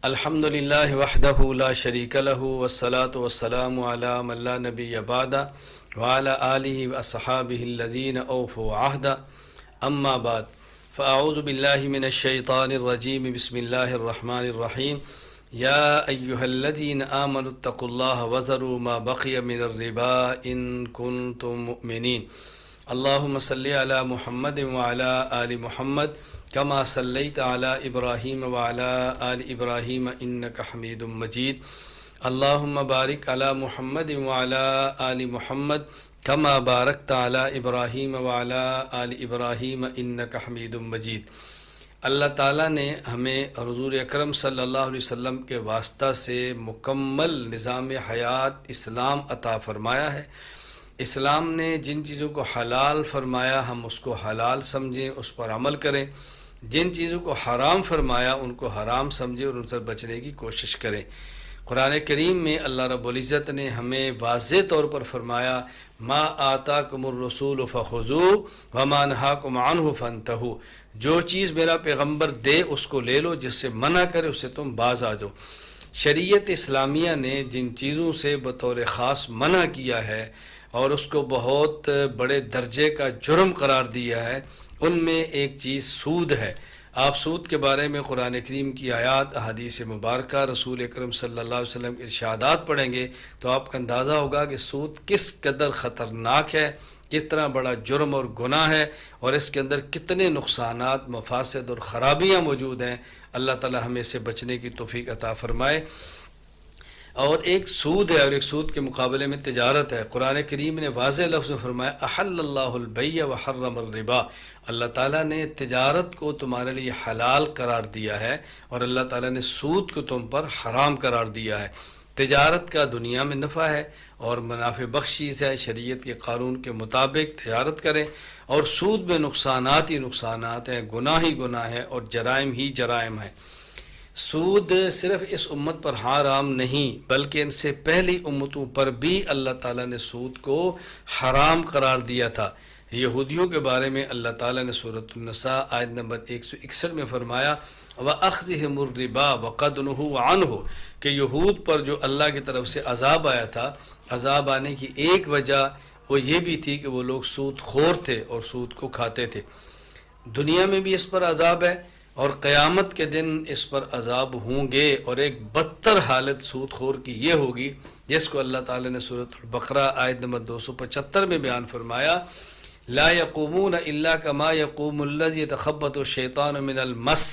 الحمد للہ وحدہ لا شریک لہ والصلاة والسلام علی من لا نبی بعدہ وعلی آلہ واصحابہ الذین اوفوا عہدہ اما بعد فاعوذ باللہ من الشیطان الرجیم بسم اللہ الرحمن الرحیم یا ایہا الذین آمنوا اتقوا اللہ وذروا ما بقی من الربا ان کنتم مؤمنین اللہم صلی علی محمد وعلی آل محمد کما صلیت علی ابراہیم وعلی آل ابراہیم انک حمید مجید اللہم بارک علی محمد وعلی آل محمد کما بارکت علی ابراہیم وعلی آل ابراہیم انک حمید مجید۔ اللہ تعالیٰ نے ہمیں حضور اکرم صلی اللہ علیہ وسلم کے واسطہ سے مکمل نظام حیات اسلام عطا فرمایا ہے۔ اسلام نے جن چیزوں کو حلال فرمایا ہم اس کو حلال سمجھیں، اس پر عمل کریں، جن چیزوں کو حرام فرمایا ان کو حرام سمجھیں اور ان سے بچنے کی کوشش کریں۔ قرآن کریم میں اللہ رب العزت نے ہمیں واضح طور پر فرمایا ما آتاکم الرسول فخذوہ وما نہاکم عنہ فانتہوا، جو چیز میرا پیغمبر دے اس کو لے لو، جس سے منع کرے اسے تم باز آ جاؤ۔ شریعت اسلامیہ نے جن چیزوں سے بطور خاص منع کیا ہے اور اس کو بہت بڑے درجے کا جرم قرار دیا ہے، ان میں ایک چیز سود ہے۔ آپ سود کے بارے میں قرآن کریم کی آیات، احادیث مبارکہ، رسول اکرم صلی اللہ علیہ وسلم کے ارشادات پڑھیں گے تو آپ کا اندازہ ہوگا کہ سود کس قدر خطرناک ہے، کتنا بڑا جرم اور گناہ ہے، اور اس کے اندر کتنے نقصانات، مفاسد اور خرابیاں موجود ہیں۔ اللہ تعالی ہمیں سے بچنے کی توفیق عطا فرمائے۔ اور ایک سود ہے اور ایک سود کے مقابلے میں تجارت ہے۔ قرآن کریم نے واضح لفظ میں فرمایا احل اللہ البیع وحرم الربا، اللہ تعالیٰ نے تجارت کو تمہارے لیے حلال قرار دیا ہے اور اللہ تعالیٰ نے سود کو تم پر حرام قرار دیا ہے۔ تجارت کا دنیا میں نفع ہے اور منافع بخش چیز ہے، شریعت کے قانون کے مطابق تجارت کریں، اور سود میں نقصانات ہی نقصانات ہیں، گناہ ہی گناہ ہے اور جرائم ہی جرائم ہیں۔ سود صرف اس امت پر حرام نہیں بلکہ ان سے پہلی امتوں پر بھی اللہ تعالیٰ نے سود کو حرام قرار دیا تھا۔ یہودیوں کے بارے میں اللہ تعالیٰ نے سورۃ النساء آیت نمبر 161 میں فرمایا وَأَخْذِهِمُ الرِّبَا وَقَدْ نُهُوا عَنْهُ، کہ یہود پر جو اللہ کی طرف سے عذاب آیا تھا، عذاب آنے کی ایک وجہ وہ یہ بھی تھی کہ وہ لوگ سود خور تھے اور سود کو کھاتے تھے۔ دنیا میں بھی اس پر عذاب ہے اور قیامت کے دن اس پر عذاب ہوں گے، اور ایک بدتر حالت سود خور کی یہ ہوگی جس کو اللہ تعالیٰ نے سورۃ البقرہ آیت نمبر 275 میں بیان فرمایا لا یقومون الا کما یقوم الذی یتخبط الشیطان من المس،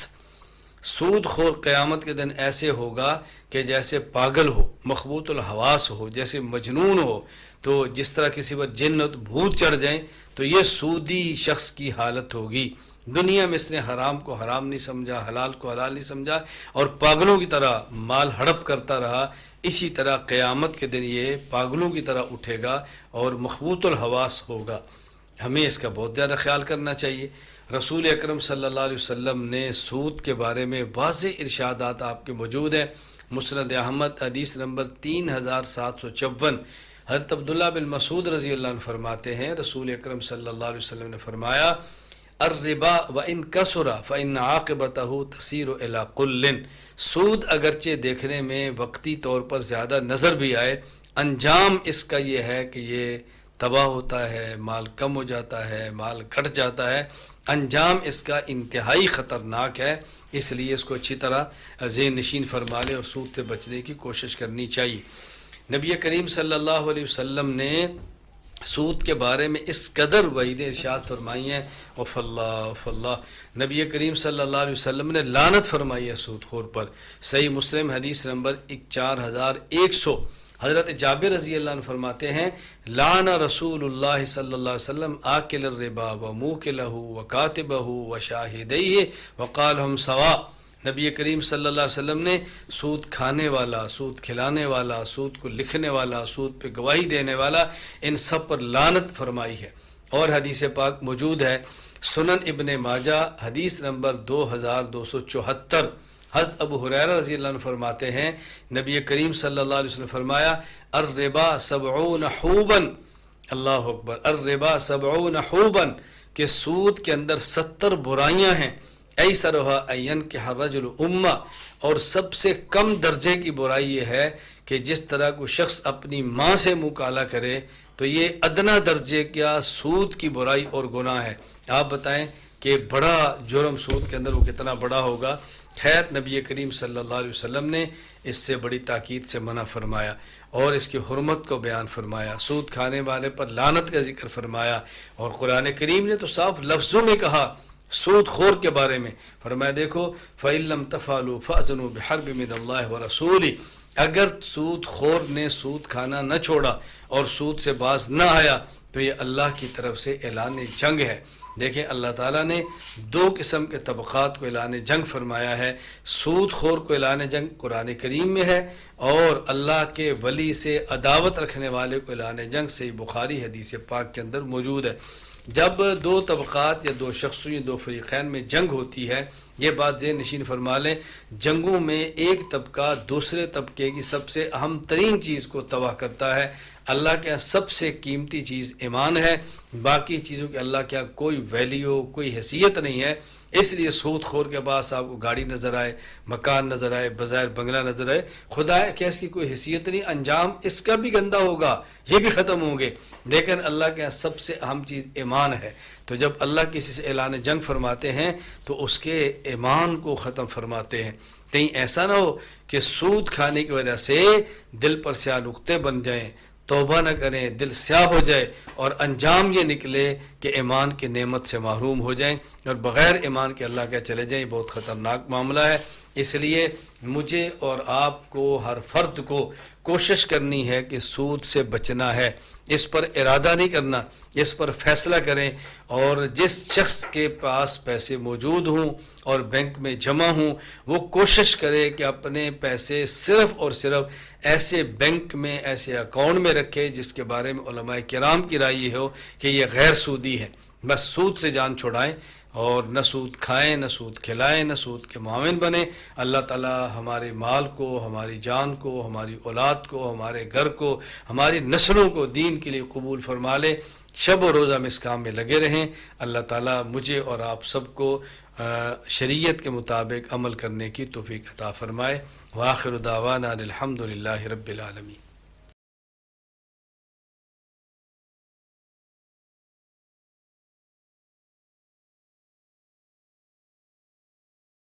سود خور قیامت کے دن ایسے ہوگا کہ جیسے پاگل ہو، مخبوط الحواس ہو، جیسے مجنون ہو، تو جس طرح کسی پر جن بھوت چڑھ جائیں تو یہ سودی شخص کی حالت ہوگی۔ دنیا میں اس نے حرام کو حرام نہیں سمجھا، حلال کو حلال نہیں سمجھا اور پاگلوں کی طرح مال ہڑپ کرتا رہا۔ اسی طرح قیامت کے دن یہ پاگلوں کی طرح اٹھے گا اور مخبوط الحواس ہوگا۔ ہمیں اس کا بہت زیادہ خیال کرنا چاہیے۔ رسول اکرم صلی اللہ علیہ وسلم نے سود کے بارے میں واضح ارشادات آپ کے موجود ہیں۔ مسند احمد حدیث نمبر 3754، حضرت عبداللہ بن مسعود رضی اللہ عنہ فرماتے ہیں رسول اکرم صلی اللہ علیہ وسلم نے فرمایا الربا وان کثر فان عاقبته تصیر الی قل، سود اگرچہ دیکھنے میں وقتی طور پر زیادہ نظر بھی آئے، انجام اس کا یہ ہے کہ یہ تباہ ہوتا ہے، مال کم ہو جاتا ہے، مال گھٹ جاتا ہے، انجام اس کا انتہائی خطرناک ہے۔ اس لیے اس کو اچھی طرح ذہن نشین فرما لے اور سود سے بچنے کی کوشش کرنی چاہیے۔ نبی کریم صلی اللہ علیہ وسلم نے سود کے بارے میں اس قدر وعید ارشاد فرمائی ہیں اللہ نبی کریم صلی اللہ علیہ وسلم نے لعنت فرمائی ہے سود خور پر۔ صحیح مسلم حدیث نمبر 4100، حضرت جابر رضی اللہ عنہ فرماتے ہیں لعن رسول اللہ صلی اللہ علیہ وسلم آکل الربا وموکلہ وکاتبہ وشاہدیہ وقال ہم سوا، نبی کریم صلی اللہ علیہ وسلم نے سود کھانے والا، سود کھلانے والا، سود کو لکھنے والا، سود پہ گواہی دینے والا، ان سب پر لعنت فرمائی ہے۔ اور حدیث پاک موجود ہے سنن ابن ماجہ حدیث نمبر 2274، حضرت ابو ہریرہ رضی اللہ عنہ فرماتے ہیں نبی کریم صلی اللہ علیہ وسلم فرمایا الربا 70 حوبا، اللہ اکبر، الربا 70 حوبا، کہ سود کے اندر 70 برائیاں ہیں۔ ایسرھا ان ینکح الرجل امہ، اور سب سے کم درجے کی برائی یہ ہے کہ جس طرح کوئی شخص اپنی ماں سے منہ کالا کرے، تو یہ ادنا درجے کا سود کی برائی اور گناہ ہے۔ آپ بتائیں کہ بڑا جرم سود کے اندر وہ کتنا بڑا ہوگا۔ خیر، نبی کریم صلی اللہ علیہ وسلم نے اس سے بڑی تاکید سے منع فرمایا اور اس کی حرمت کو بیان فرمایا، سود کھانے والے پر لعنت کا ذکر فرمایا، اور قرآن کریم نے تو صاف لفظوں میں کہا سود خور کے بارے میں، فرمایا دیکھو فَإِن لَّمْ تَفْعَلُوا فَأْذَنُوا بِحَرْبٍ مِّنَ اللَّهِ وَرَسُولِهِ، اگر سود خور نے سود کھانا نہ چھوڑا اور سود سے باز نہ آیا تو یہ اللہ کی طرف سے اعلان جنگ ہے۔ دیکھیں اللہ تعالیٰ نے دو قسم کے طبقات کو اعلان جنگ فرمایا ہے، سود خور کو اعلان جنگ قرآن کریم میں ہے، اور اللہ کے ولی سے عداوت رکھنے والے کو اعلان جنگ صحیح بخاری حدیث پاک کے اندر موجود ہے۔ جب دو طبقات یا دو شخصوں یا دو فریقین میں جنگ ہوتی ہے، یہ بات ذہن نشین فرما لیں، جنگوں میں ایک طبقہ دوسرے طبقے کی سب سے اہم ترین چیز کو تباہ کرتا ہے۔ اللہ کے یہاں سب سے قیمتی چیز ایمان ہے، باقی چیزوں کے اللہ کے یہاں کوئی ویلیو، کوئی حیثیت نہیں ہے۔ اس لیے سود خور کے پاس آپ کو گاڑی نظر آئے، مکان نظر آئے، بظاہر بنگلہ نظر آئے، خدا ہے کہ اس کی کوئی حیثیت نہیں، انجام اس کا بھی گندا ہوگا، یہ بھی ختم ہوں گے، لیکن اللہ کے یہاں سب سے اہم چیز ایمان ہے۔ تو جب اللہ کسی سے اعلان جنگ فرماتے ہیں تو اس کے ایمان کو ختم فرماتے ہیں۔ کہیں ایسا نہ ہو کہ سود کھانے کی وجہ سے دل پر سیاہ نقطے بن جائیں، توبہ نہ کریں، دل سیاہ ہو جائے اور انجام یہ نکلے کہ ایمان کی نعمت سے محروم ہو جائیں اور بغیر ایمان کے اللہ کے چلے جائیں۔ بہت خطرناک معاملہ ہے۔ اس لیے مجھے اور آپ کو، ہر فرد کو کوشش کرنی ہے کہ سود سے بچنا ہے، اس پر ارادہ نہیں کرنا، اس پر فیصلہ کریں، اور جس شخص کے پاس پیسے موجود ہوں اور بینک میں جمع ہوں وہ کوشش کرے کہ اپنے پیسے صرف اور صرف ایسے بینک میں، ایسے اکاؤنٹ میں رکھے جس کے بارے میں علماء کرام کی رائے یہ ہو کہ یہ غیر سودی ہے۔ بس سود سے جان چھڑائیں اور نہ سود کھائیں، نہ سود کھلائیں، نہ سود کے معاون بنیں۔ اللہ تعالی ہمارے مال کو، ہماری جان کو، ہماری اولاد کو، ہمارے گھر کو، ہماری نسلوں کو دین کے لیے قبول فرما لے۔ شب و روز ہم اس کام میں لگے رہیں۔ اللہ تعالی مجھے اور آپ سب کو شریعت کے مطابق عمل کرنے کی توفیق عطا فرمائے۔ وآخر دعوانا الحمد للہ رب العالمین۔